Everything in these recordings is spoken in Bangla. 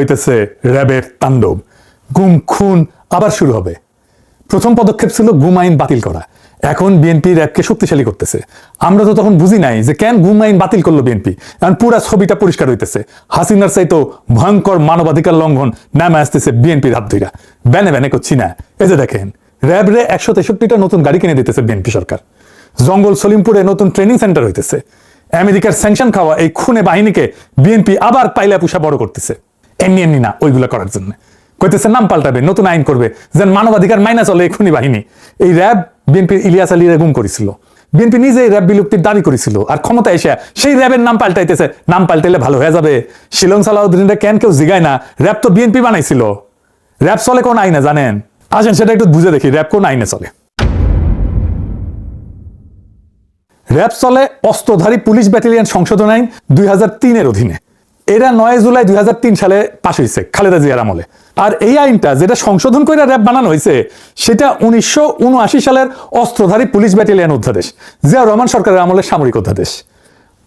হইতেছে র্যাবের তাণ্ডব। গুম খুন আবার শুরু হবে। প্রথম পদক্ষেপ ছিল গুম আইন বাতিল করা, এখন বিএনপি র্যাবকে শক্তিশালী করতেছে। আমরা তো তখন বুঝি নাই যে কেন গুম আইন বাতিল করলো বিএনপি। এখন পুরা ছবিটা পরিষ্কার হইতেছে। হাসিনার চাইতো ভয়ঙ্কর মানবাধিকার লঙ্ঘন নামে আসতেছে বিএনপির হাত ধইরা। ব্যানে ব্যানে করছি না, এই যে দেখেন র্যাব রে 163টা নতুন গাড়ি কিনে দিতেছে বিএনপি সরকার। জঙ্গল সলিমপুরে নতুন ট্রেনিং সেন্টার হইতেছে। আমেরিকার স্যাংশন খাওয়া এই খুনে বাহিনীকে বিএনপি আবার পাইলা পুষা বড় করতেছে। এমনি এমনি না, ওইগুলো করার জন্য কইতেছে নাম পাল্টাবে, নতুন আইন করবে, যেন মানবাধিকার মাইনা চলে এই খুনি বাহিনী। এই র্যাব বিএনপির ইলিয়াস আলীর গুম করেছিল। বিএনপি নিজে র্যাব বিলুপ্তির দাবি করেছিল, আর ক্ষমতা এসে সেই র্যাবের নাম পাল্টাইতেছে। নাম পাল্টাইলে ভালো হয়ে যাবে। শিলং সালাউদ্দিনরা কেন কেউ জিগায় না র্যাব তো বিএনপি বানাইছিল। র্যাব চলে কোন আইনে জানেন? আসেন সেটা একটু বুঝে দেখি র্যাব কোন আইনে চলে। র্যাব চলে অস্ত্রধারী পুলিশ ব্যাটালিয়ন সংশোধন আইন 2003-এর অধীনে। এরা 9 জুলাই 2003 সালে পাশ হয়েছে খালেদা জিয়ার আমলে। আর এই আইনটা যেটা সংশোধন করে র্যাব বানানো হয়েছে সেটা 1979 সালের অস্ত্রধারী পুলিশ ব্যাটালিয়ন অধ্যাদেশ, জিয়াউর রহমান সরকারের আমলের সামরিক অধ্যাদেশ।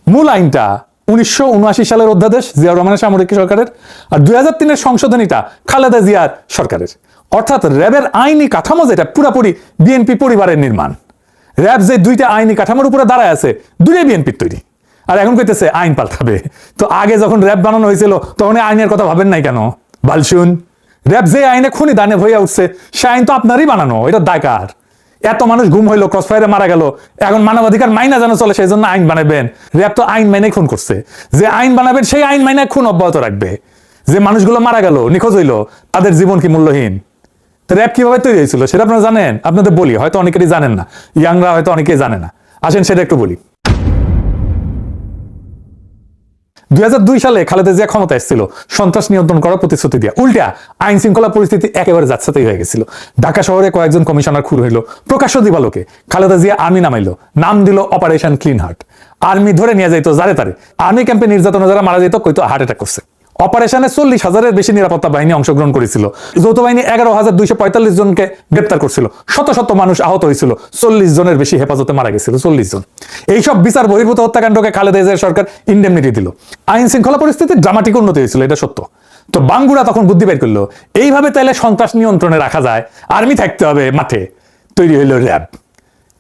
মূল আইনটা 1979 সালের অধ্যাদেশ জিয়াউর রহমানের সামরিক সরকারের, আর 2003-এর সংশোধনীটা খালেদা জিয়ার সরকারের। অর্থাৎ র্যাবের আইনি কাঠামো যেটা পুরাপুরি বিএনপি পরিবারের নির্মাণ। র্যাব যে দুইটা আইনি কাঠামোর উপরে দাঁড়ায় আছে, দুইটাই বিএনপির তৈরি। আর এখন কইতেছে আইন পাল্টাবে। তো আগে যখন র্যাব বানানো হয়েছিল তখন আইনের কথা ভাবেন নাই কেন? বালশুন, র্যাব যে আইনে খুনি দানে হইয়া উঠছে সে আইন তো আপনারই বানানো, এটা দায়কার। এত মানুষ গুম হইলো, ক্রসফায়ারে মারা গেল, এখন মানবাধিকার মাইনা যেন চলে সেই জন্য আইন বানাবেন। র্যাব তো আইন মাইনে খুন করছে, যে আইন বানাবেন সেই আইন মাইনে খুন অব্যাহত রাখবে। যে মানুষগুলো মারা গেল, নিখোঁজ হইলো, তাদের জীবন কি মূল্যহীন? র্যাব কিভাবে তৈরি হয়েছিল সেটা আপনারা জানেন? আপনাদের বলি, হয়তো অনেকেরই জানেন না, ইয়াংরা হয়তো অনেকেই জানে না। আসেন সেটা একটু বলি। 2002 সালে খালেদা জিয়া ক্ষমতা এসেছিল সন্ত্রাস নিয়ন্ত্রণ করার প্রতিশ্রুতি দিয়ে। উল্টা আইন শৃঙ্খলা পরিস্থিতি একেবারে যাচ্ছেতাই হয়ে গেছিল। ঢাকা শহরে কয়েকজন কমিশনার খুন হইল, প্রকাশ্য দিবালোকে। খালেদা জিয়া আর্মি নামাইলো, নাম দিল অপারেশন ক্লিন হার্ট। আর্মি ধরে নিয়ে যাইতো যারে তারে। আর্মি ক্যাম্পে নির্যাতনে যারা মারা যেত কইতো হার্ট অ্যাটাক করছে। অপারেশনে 40,000-এর বেশি নিরাপত্তা বাহিনী অংশগ্রহণ করেছিল। যৌথ বাহিনী 11,245 জনকে গ্রেপ্তার করছিল। শত শত মানুষ আহত হয়েছিল, 40 জনের বেশি হেফাজতে মারা গেছিল, 40 জন। এইসব বিচার বহির্ভূত হত্যাকাণ্ডকে খালেদা জিয়ার সরকার ইন্ডেমনিটি দিল। আইন শৃঙ্খলা পরিস্থিতি ড্রামাটিক উন্নতি হয়েছিল, এটা সত্য। তো বাঙ্গুরা তখন বুদ্ধি বের করলো, এইভাবে তাইলে সন্ত্রাস নিয়ন্ত্রণে রাখা যায়, আর্মি থাকতে হবে মাঠে। তৈরি হইল র্যাব।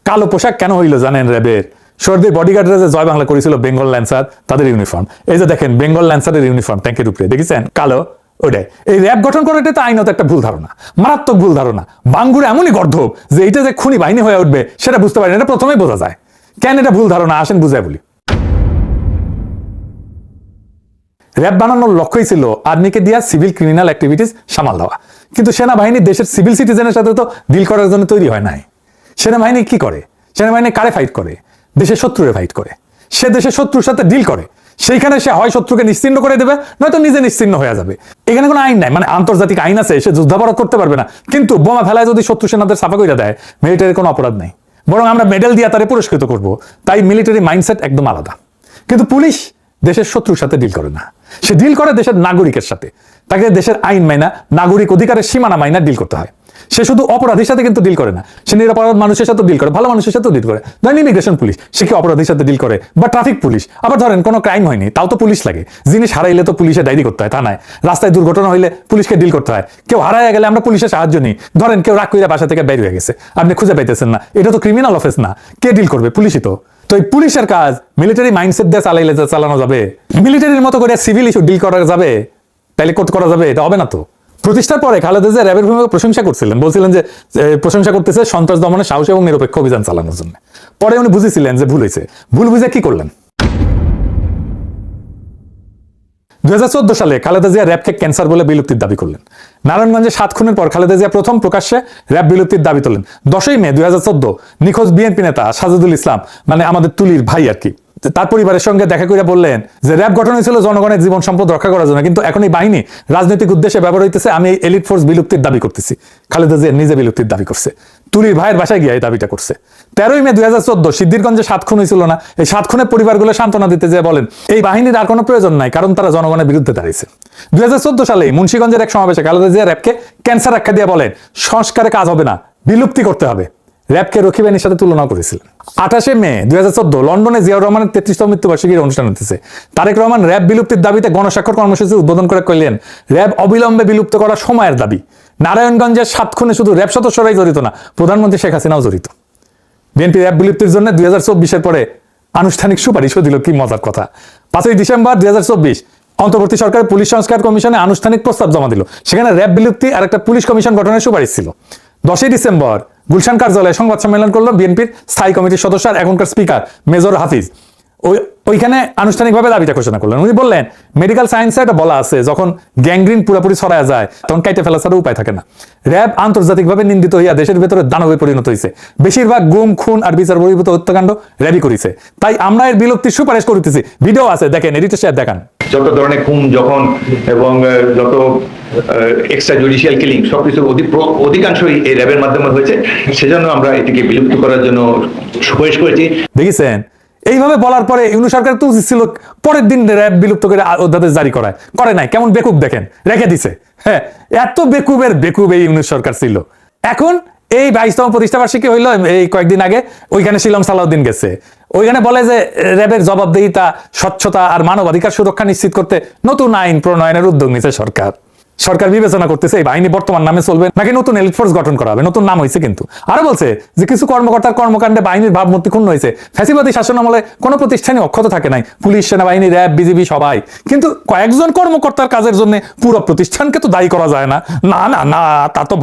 কালো পোশাক কেন হইল জানেন? র্যাবের সর্দির বডিগার্ডরা যে জয় বাংলা করেছিল বেঙ্গল ল্যান্সার, তাদের ইউনিফর্ম। এই যে দেখেন বেঙ্গল ল্যান্সারের ইউনিফর্ম ট্যাঙ্কের উপরে, দেখেছেন কালো, ওটাই। এই র্যাব গঠন করাটা তো আইনত একটা ভুল ধারণা, মারাত্মক ভুল ধারণা। বাঙ্গুরা এমনই গর্ধব যে এটা যে খুনি বাহিনী হয়ে উঠবে সেটা বুঝতে পারেন। এটা প্রথমেই বোঝা যায় কেন এটা ভুল ধারণা। আসেন বুঝাই বলি। র্যাব বানানোর লক্ষ্যই ছিল আর্মিকে দিয়া সিভিল ক্রিমিনাল অ্যাক্টিভিটিস সামাল দেওয়া। কিন্তু সেনাবাহিনী দেশের সিভিল সিটিজেনের সাথে তো ডিল করার জন্য তৈরি হয় নাই। সেনাবাহিনী কি করে? সেনাবাহিনী কারে ফাইট করে? দেশের শত্রুরে ফাইট করে। সে দেশের শত্রুর সাথে ডিল করে, সেইখানে সে হয় শত্রুকে নিশ্চিহ্ন করে দেবে, নয়তো নিজে নিশ্চিহ্ন হয়ে যাবে। এখানে কোনো আইন নাই, মানে আন্তর্জাতিক আইন আছে, সে যুদ্ধাপরাধ করতে পারবে না, কিন্তু বোমা ফেলায় যদি শত্রু সেনাদের সাফা করে দেয় মিলিটারির কোনো অপরাধ নাই, বরং আমরা মেডেল দিয়ে তারে পুরস্কৃত করব। তাই মিলিটারি মাইন্ডসেট একদম আলাদা। কিন্তু পুলিশ দেশের শত্রুর সাথে ডিল করে না, সে ডিল করে দেশের নাগরিকের সাথে। তাকে দেশের আইন মাইনা, নাগরিক অধিকারের সীমানা মাইনা ডিল করতে হয়। সে শুধু অপরাধীর সাথে কিন্তু ডিল করে না, সে নিরাপরাধ মানুষের সাথে ডিল করে, ভালো মানুষের সাথেও ডিল করে। ধরেন ইমিগ্রেশন পুলিশ, সে কি অপরাধীর সাথে ডিল করে? বা ট্রাফিক পুলিশ, আবার ধরেন কোনো ক্রাইম হয়নি তাও তো পুলিশ লাগে। জিনিস হারাইলে তো পুলিশে ডায়েরি করতে হয়, তা নয়। রাস্তায় দুর্ঘটনা হইলে পুলিশকে ডিল করতে হয়। কেউ হারায় গেলে আমরা পুলিশের সাহায্য নিই। ধরেন কেউ রাগ কইরা বাসা থেকে বের হয়ে গেছে, আপনি খুঁজে পাইতেছেন না, এটা তো ক্রিমিনাল অফেন্স না, কে ডিল করবে? পুলিশই তো। তো এই পুলিশের কাজ মিলিটারি মাইন্ডসেট দিয়ে চালাইলে চালানো যাবে? মিলিটারির মতো করে সিভিল ইস্যু ডিল করা যাবে? তাইলে কোর্ট করা যাবে? এটা হবে না তো। প্রতিষ্ঠার পরে খালেদা জিয়া র্যাবের ভূমিকা প্রশংসা করছিলেন, বলছিলেন যে প্রশংসা করতেছে সন্ত্রাস দমনে সাহস এবং নিরপেক্ষ অভিযান চালানোর জন্য। পরে উনি বুঝেছিলেন যে ভুল হয়েছে। ভুল বুঝে কি করলেন? 2014 সালে খালেদা জিয়া র্যাবকে ক্যান্সার বলে বিলুপ্তির দাবি করলেন। নারায়ণগঞ্জে 7 খুনের পর খালেদা জিয়া প্রথম প্রকাশ্যে র্যাব বিলুপ্তির দাবি তোলেন। 10ই মে 2014 নিখোঁজ বিএনপি নেতা সাজেদুল ইসলাম, মানে আমাদের তুলির ভাই আর কি, তার পরিবারের সঙ্গে দেখা করে বললেন যে র্যাব গঠন হয়েছিল জনগণের জীবন সম্পদ রক্ষা করার জন্য, কিন্তু এখন এই বাহিনী রাজনৈতিক উদ্দেশ্যে ব্যবহার হইতেছে। আমি এই এলিট ফোর্স বিলুপ্তির দাবি করতেছি। খালেদা জিয়া নিজে বিলুপ্তির দাবি করছে, তুলির ভাইয়ের বাসায় গিয়ে এই দাবিটা করছে। 13ই মে 2014 সিদ্ধিরগঞ্জে 7 খুন হয়েছিল না? এই 7 খুনের পরিবারগুলো সান্ত্বনা দিতে যেয়ে বলেন এই বাহিনীর আর কোনো প্রয়োজন নাই, কারণ তারা জনগণের বিরুদ্ধে দাঁড়িয়েছে। 2014 সালে মুন্সিগঞ্জের এক সমাবেশে খালেদা জিয়া র্যাবকে ক্যান্সার আখ্যা দিয়ে বলেন সংস্কারে কাজ হবে না, বিলুপ্তি করতে হবে। র্যাবকে রক্ষী বাহিনীর সাথে তুলনা করেছিলেন। 28 মে 2014 লন্ডনে জিয়াউর রহমানের 33তম মৃত্যুবার্ষিকীর অনুষ্ঠান হতেছে। তারেক রহমান র্যাব বিলুপ্তির দাবিতে গণস্বাক্ষর কর্মসূচি উদ্বোধন করে কইলেন, র্যাব অবিলম্বে বিলুপ্ত করা সময়ের দাবি। নারায়ণগঞ্জের 7 খুনে শুধু র্যাব সদস্যরাই জড়িত না, প্রধানমন্ত্রী শেখ হাসিনাও জড়িত। বিএনপি র্যাব বিলুপ্তির জন্য 2024-এর পরে আনুষ্ঠানিক সুপারিশও দিল। কি মজার কথা! 5 ডিসেম্বর 2024 অন্তর্বর্তী সরকার পুলিশ সংস্কার কমিশনে আনুষ্ঠানিক প্রস্তাব জমা দিল। সেখানে র্যাব বিলুপ্তি আর একটা পুলিশ কমিশন গঠনের সুপারিশ ছিল। 10 ডিসেম্বর গুলশান কার্যালয়ে সংবাদ সম্মেলন করলো বিএনপির স্থায়ী কমিটির সদস্য আর এখনকার স্পিকার মেজর হাফিজ। ওইখানে আনুষ্ঠানিকভাবে দাবিটা ঘোষণা করলেন। উনি বললেন, মেডিকেল সায়েন্সে এটা বলা আছে, যখন গ্যাংগ্রিন পুরোপুরি ছড়ায় যায় তখন কাইটে ফেলা ছাড়া উপায় থাকে না। র্যাব আন্তর্জাতিকভাবে নিন্দিত হইয়া দেশের ভেতরে দানবে পরিণত হয়েছে। বেশিরভাগ গুম, খুন আর বিচার বহির্ভূত হত্যাকাণ্ড র্যাবই করেছে। তাই আমরা এর বিলুপ্তির সুপারিশ করতেছি। ভিডিও আছে, দেখেন, এডিটর সাহেব দেখান। যত ধরনের খুন যখন এবং যত এক্সট্রা জুডিশিয়াল কিলিং সবকিছু অধিকাংশই এই র্যাবের মাধ্যমে হয়েছে। সেজন্য আমরা এটিকে বিলুপ্ত করার জন্য সুপারিশ করেছি। দেখেছেন, এইভাবে বলার পরে ইউনূস সরকার তো উচিত ছিল পরের দিন র্যাব বিলুপ্ত করে অধ্যাদেশ জারি করায়, করে নাই। কেমন বেকুব দেখেন, রেখে দিছে। হ্যাঁ, এত বেকুব এই ইউনূস সরকার ছিল। এখন এই 22তম প্রতিষ্ঠাবার্ষিকী হইল এই কয়েকদিন আগে, ওইখানে শিলং সালাউদ্দিন গেছে। ওইখানে বলে যে র্যাবের জবাবদিহিতা, স্বচ্ছতা আর মানবাধিকার সুরক্ষা নিশ্চিত করতে নতুন আইন প্রণয়নের উদ্যোগ নিয়েছে সরকার। সরকার বিবেচনা করতেছে এই বাহিনী বর্তমান নামে চলবে নাকি নতুন এলিট ফোর্স গঠন করা হবে। নতুন নাম হয়েছে কিন্তু। আরো বলছে যে কিছু কর্মকর্তার কর্মকাণ্ডে বাহিনীর ভাবমূর্তি ক্ষুণ্ণ হয়েছে। ফ্যাসিবাদী শাসন আমলে কোনো প্রতিষ্ঠানই অক্ষত থাকে নাই, পুলিশ, সেনাবাহিনী, র্যাব, বিজিবি সবাই। কিন্তু কয়েকজন কর্মকর্তার কাজের জন্য পুরো প্রতিষ্ঠানকে তো দায়ী করা যায় না। না না না, তা তো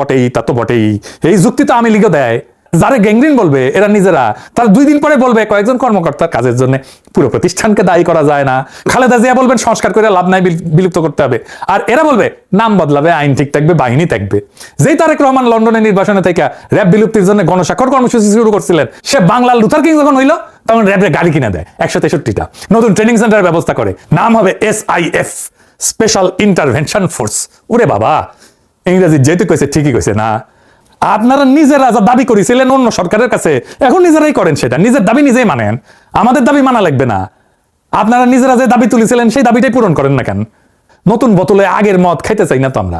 বটেই। এই যুক্তি তো আওয়ামী লীগও দেয়। যারা গ্যাংগ্রিন বলবে এরা নিজেরা, তার 2 দিন পরে বলবে কয়েকজন কর্মকর্তার কাজের জন্য পুরো প্রতিষ্ঠানকে দায়ী করা যায় না। খালেদা জিয়া বলবেন সংস্কার করে লাভ নাই, বিলুপ্ত করতে হবে। আর এরা বলবে নাম বদলাবে, আইন ঠিক থাকবে, বাহিনী থাকবে। যেই তারেক রহমান লন্ডনের নির্বাচনে থেকে র্যাব বিলুপ্তির জন্য গণস্বাক্ষর কর্মসূচি শুরু করছিলেন, সে বাংলার লুথার কিং যখন হইল তখন র্যাবের গাড়ি কিনে দেয় 163টা, নতুন ট্রেনিং সেন্টারের ব্যবস্থা করে। নাম হবে SIF, স্পেশাল ইন্টারভেনশন ফোর্স। ওরে বাবা, ইংরেজি যেহেতু কইছে ঠিকই কইছে না। আপনারা নিজেরা যা দাবি করেছিলেন অন্য সরকারের কাছে, এখন নিজেরাই করেন সেটা। নিজের দাবি নিজেই মানেন, আমাদের দাবি মানা লাগবে না। আপনারা নিজেরা যে দাবি তুলেছিলেন সেই দাবিটাই পূরণ করেন না কেন? নতুন বোতলে আগের মদ খাইতে চাই না তো আমরা।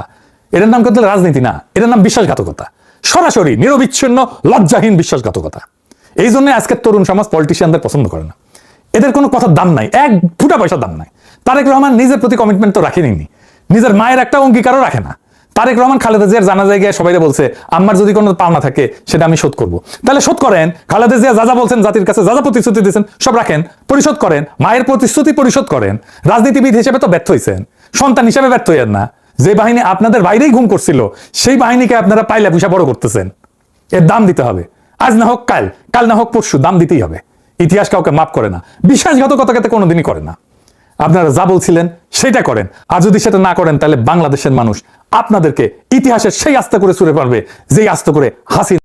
এটার নাম কিন্তু রাজনীতি না, এটার নাম বিশ্বাসঘাতকতা। সরাসরি নিরবিচ্ছিন্ন লজ্জাহীন বিশ্বাসঘাতকতা। এই জন্য আজকের তরুণ সমাজ পলিটিশিয়ানদের পছন্দ করে না। এদের কোনো কথার দাম নাই, 1 ফুটা পয়সার দাম নাই। তারেক রহমান নিজের প্রতি কমিটমেন্ট তো রাখেনি, নিজের মায়ের একটা অঙ্গীকারও রাখে না। তারেক রহমান খালেদা জিয়ার জানাজায় গিয়ে সবাই বলছে, আমার যদি কোনো পাওনা থাকে সেটা আমি শোধ করব। তাহলে শোধ করেন। খালেদা জিয়া যা বলছেন, জাতির কাছে যা প্রতিশ্রুতি দিয়েছেন সব রাখেন, পরিশোধ করেন। মায়ের প্রতিশ্রুতি পরিশোধ করেন। রাজনীতিবিদ হিসেবে তো ব্যর্থ হয়েছেন, সন্তান হিসেবে ব্যর্থ হইয়েন না। যে বাহিনী আপনাদের বাইরেই ঘুম করছিল, সেই বাহিনীকে আপনারা পাইলে পুষা বড় করতেছেন। এর দাম দিতে হবে। আজ না হোক কাল, কাল না হোক পরশু, দাম দিতেই হবে। ইতিহাস কাউকে মাফ করে না, বিশ্বাসঘাতকতাকে কোনোদিনই করে না। আপনারা যা বলছিলেন সেটা করেন। আর যদি সেটা না করেন তাহলে বাংলাদেশের মানুষ আপনাদেরকে ইতিহাসের সেই আস্থা করে ছুড়ে পারবে, যেই আস্থা করে হাসিনা